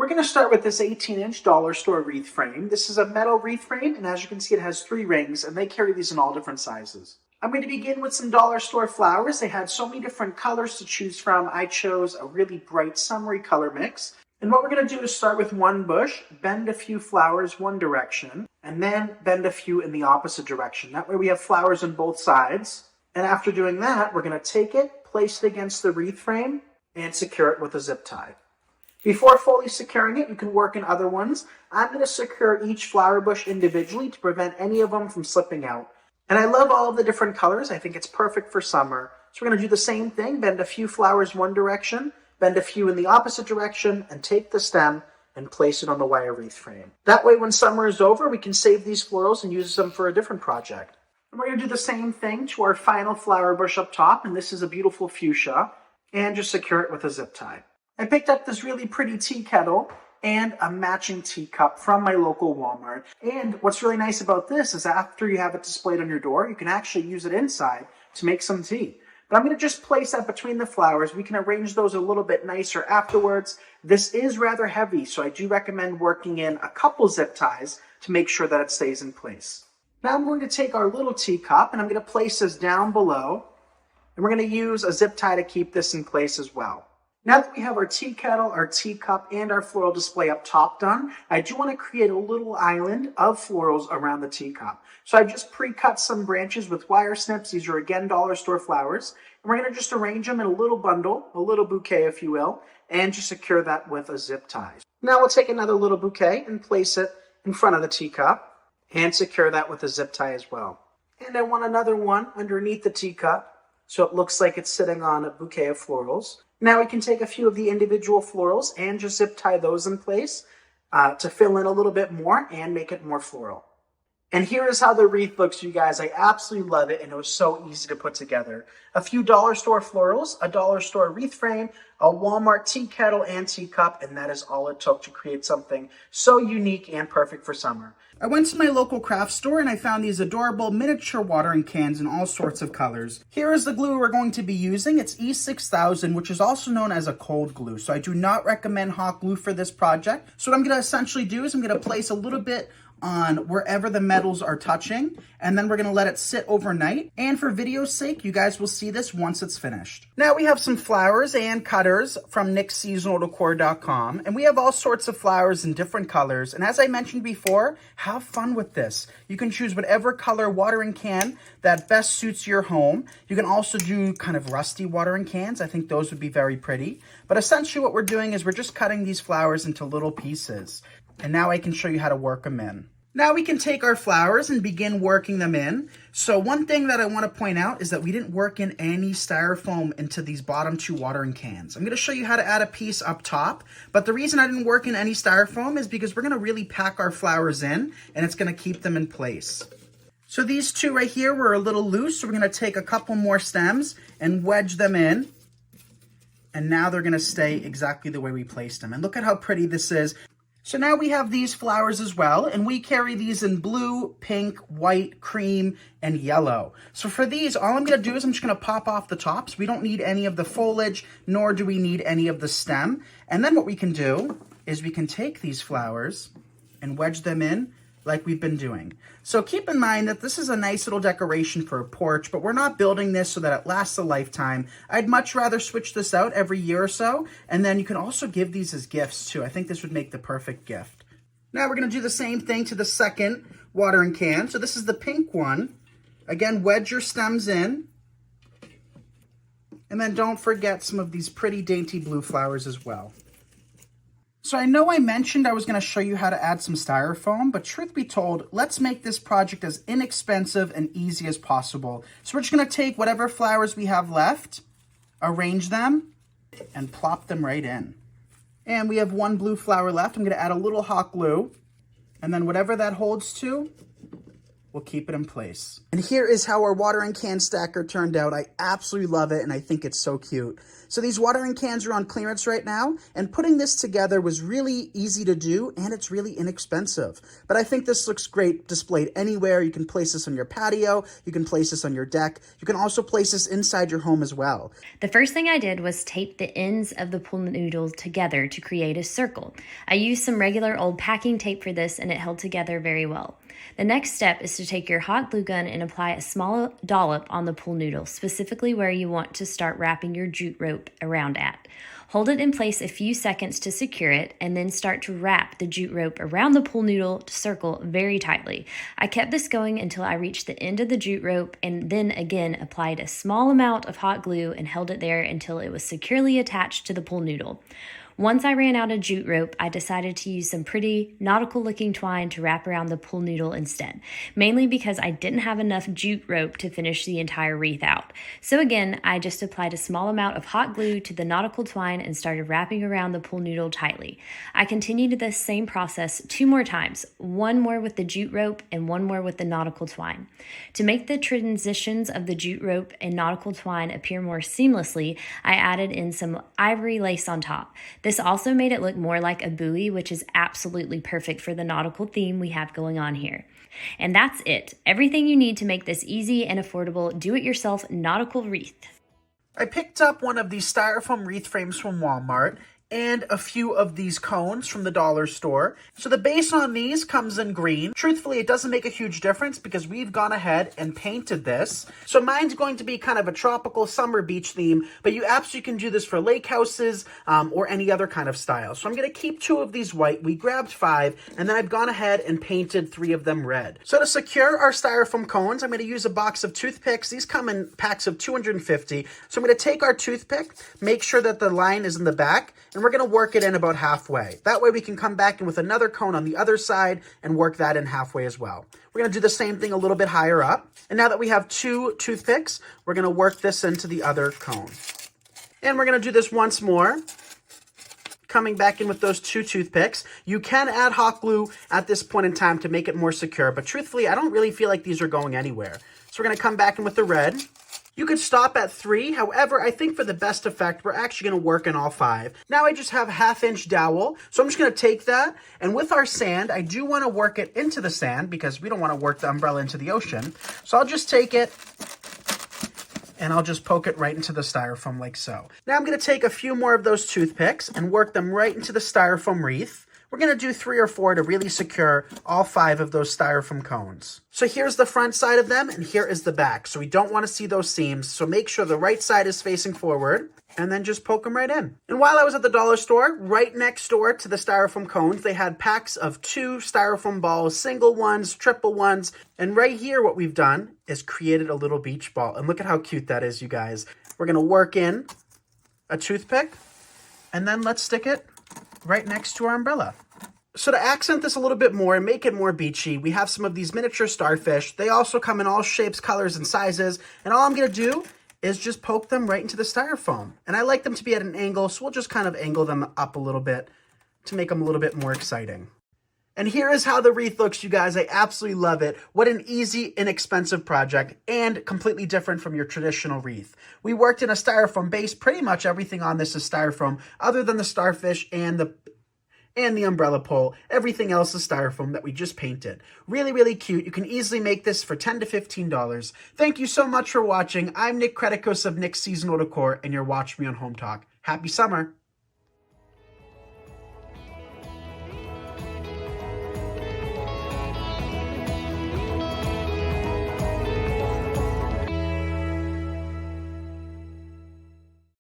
We're going to start with this 18-inch dollar store wreath frame. This is a metal wreath frame, and as you can see, it has 3 rings, and they carry these in all different sizes. I'm going to begin with some dollar store flowers. They had so many different colors to choose from. I chose a really bright summery color mix. And what we're going to do is start with one bush, bend a few flowers one direction, and then bend a few in the opposite direction. That way we have flowers on both sides. And after doing that, we're going to take it, place it against the wreath frame, and secure it with a zip tie. Before fully securing it, you can work in other ones. I'm going to secure each flower bush individually to prevent any of them from slipping out. And I love all of the different colors. I think it's perfect for summer. So we're going to do the same thing, bend a few flowers one direction, bend a few in the opposite direction, and take the stem and place it on the wire wreath frame. That way, when summer is over, we can save these florals and use them for a different project. And we're going to do the same thing to our final flower bush up top, and this is a beautiful fuchsia, and just secure it with a zip tie. I picked up this really pretty tea kettle and a matching teacup from my local Walmart. And what's really nice about this is after you have it displayed on your door, you can actually use it inside to make some tea. But I'm going to just place that between the flowers. We can arrange those a little bit nicer afterwards. This is rather heavy, so I do recommend working in a couple zip ties to make sure that it stays in place. Now I'm going to take our little teacup and I'm going to place this down below. And we're going to use a zip tie to keep this in place as well. Now that we have our tea kettle, our teacup, and our floral display up top done, I do want to create a little island of florals around the teacup. So I've just pre-cut some branches with wire snips. These are, again, dollar store flowers. And we're going to just arrange them in a little bundle, a little bouquet, if you will, and just secure that with a zip tie. Now we'll take another little bouquet and place it in front of the teacup and secure that with a zip tie as well. And I want another one underneath the teacup so it looks like it's sitting on a bouquet of florals. Now we can take a few of the individual florals and just zip tie those in place to fill in a little bit more and make it more floral. And here is how the wreath looks, you guys. I absolutely love it, and it was so easy to put together. A few dollar store florals, a dollar store wreath frame, a Walmart tea kettle and teacup, and that is all it took to create something so unique and perfect for summer. I went to my local craft store and I found these adorable miniature watering cans in all sorts of colors. Here is the glue we're going to be using. It's E6000, which is also known as a cold glue. So I do not recommend hot glue for this project. So what I'm going to essentially do is I'm going to place a little bit on wherever the metals are touching, and then we're going to let it sit overnight. And for video's sake, you guys will see this once it's finished. Now we have some flowers and cutters from NixSeasonalDecor.com, and we have all sorts of flowers in different colors. And as I mentioned before, have fun with this. You can choose whatever color watering can that best suits your home. You can also do kind of rusty watering cans. I think those would be very pretty. But essentially what we're doing is we're just cutting these flowers into little pieces. And now I can show you how to work them in. Now we can take our flowers and begin working them in. So one thing that I want to point out is that we didn't work in any styrofoam into these bottom 2 watering cans. I'm going to show you how to add a piece up top, but the reason I didn't work in any styrofoam is because we're going to really pack our flowers in, and it's going to keep them in place. So these 2 right here were a little loose, so we're going to take a couple more stems and wedge them in. And now they're going to stay exactly the way we placed them. And look at how pretty this is. So now we have these flowers as well, and we carry these in blue, pink, white, cream, and yellow. So for these, all I'm going to do is I'm just going to pop off the tops. We don't need any of the foliage, nor do we need any of the stem. And then what we can do is we can take these flowers and wedge them in like we've been doing. So keep in mind that this is a nice little decoration for a porch, but we're not building this so that it lasts a lifetime. I'd much rather switch this out every year or so, and then you can also give these as gifts too. I think this would make the perfect gift. Now we're gonna do the same thing to the second watering can. So this is the pink one. Again, wedge your stems in. And then don't forget some of these pretty dainty blue flowers as well. So I know I mentioned I was going to show you how to add some styrofoam, but truth be told, let's make this project as inexpensive and easy as possible. So we're just going to take whatever flowers we have left, arrange them, and plop them right in. And we have 1 blue flower left. I'm going to add a little hot glue, and then whatever that holds to, will keep it in place. And here is how our watering can stacker turned out. I absolutely love it, and I think it's so cute. So these watering cans are on clearance right now, and putting this together was really easy to do, and it's really inexpensive. But I think this looks great displayed anywhere. You can place this on your patio, you can place this on your deck, you can also place this inside your home as well. The first thing I did was tape the ends of the pool noodle together to create a circle. I used some regular old packing tape for this, and it held together very well. The next step is to take your hot glue gun and apply a small dollop on the pool noodle, specifically where you want to start wrapping your jute rope around at. Hold it in place a few seconds to secure it, and then start to wrap the jute rope around the pool noodle circle very tightly. I kept this going until I reached the end of the jute rope, and then again applied a small amount of hot glue and held it there until it was securely attached to the pool noodle. Once I ran out of jute rope, I decided to use some pretty nautical-looking twine to wrap around the pool noodle instead, mainly because I didn't have enough jute rope to finish the entire wreath out. So again, I just applied a small amount of hot glue to the nautical twine and started wrapping around the pool noodle tightly. I continued this same process 2 more times, one more with the jute rope and one more with the nautical twine. To make the transitions of the jute rope and nautical twine appear more seamlessly, I added in some ivory lace on top. This also made it look more like a buoy, which is absolutely perfect for the nautical theme we have going on here. And that's it. Everything you need to make this easy and affordable do-it-yourself nautical wreath. I picked up one of these styrofoam wreath frames from Walmart and a few of these cones from the dollar store. So the base on these comes in green. Truthfully, it doesn't make a huge difference because we've gone ahead and painted this. So mine's going to be kind of a tropical summer beach theme, but you absolutely can do this for lake houses or any other kind of style. So I'm going to keep 2 of these white. We grabbed 5, and then I've gone ahead and painted 3 of them red. So to secure our styrofoam cones, I'm going to use a box of toothpicks. These come in packs of 250. So I'm going to take our toothpick, make sure that the line is in the back, and we're going to work it in about halfway. That way we can come back in with another cone on the other side and work that in halfway as well. We're going to do the same thing a little bit higher up. And now that we have 2 toothpicks, we're going to work this into the other cone. And we're going to do this once more, coming back in with those 2 toothpicks. You can add hot glue at this point in time to make it more secure, but truthfully, I don't really feel like these are going anywhere. So we're going to come back in with the red. You could stop at 3. However, I think for the best effect, we're actually going to work in all 5. Now I just have 1/2-inch dowel. So I'm just going to take that. And with our sand, I do want to work it into the sand because we don't want to work the umbrella into the ocean. So I'll just take it and I'll just poke it right into the styrofoam like so. Now I'm going to take a few more of those toothpicks and work them right into the styrofoam wreath. We're going to do 3 or 4 to really secure all 5 of those styrofoam cones. So here's the front side of them, and here is the back. So we don't want to see those seams, so make sure the right side is facing forward, and then just poke them right in. And while I was at the dollar store, right next door to the styrofoam cones, they had packs of 2 styrofoam balls, single ones, triple ones, and right here what we've done is created a little beach ball. And look at how cute that is, you guys. We're going to work in a toothpick, and then let's stick it right next to our umbrella. So to accent this a little bit more and make it more beachy, we have some of these miniature starfish. They also come in all shapes, colors, and sizes. And all I'm going to do is just poke them right into the styrofoam. And I like them to be at an angle, so we'll just kind of angle them up a little bit to make them a little bit more exciting. And here is how the wreath looks, you guys. I absolutely love it. What an easy, inexpensive project and completely different from your traditional wreath. We worked in a styrofoam base. Pretty much everything on this is styrofoam other than the starfish and the umbrella pole. Everything else is styrofoam that we just painted. Really, really cute. You can easily make this for $10 to $15. Thank you so much for watching. I'm Nick Kretikos of Nick's Seasonal Decor, and you're watching me on Home Talk. Happy summer.